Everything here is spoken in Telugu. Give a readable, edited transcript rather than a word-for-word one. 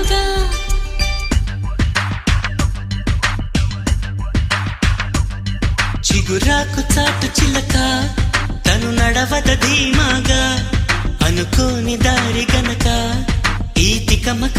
తోడుగా చిగురాకు చాటు చిలక తను నడవద ధీమాగా అనుకోని దారి గనక ఈ తికమక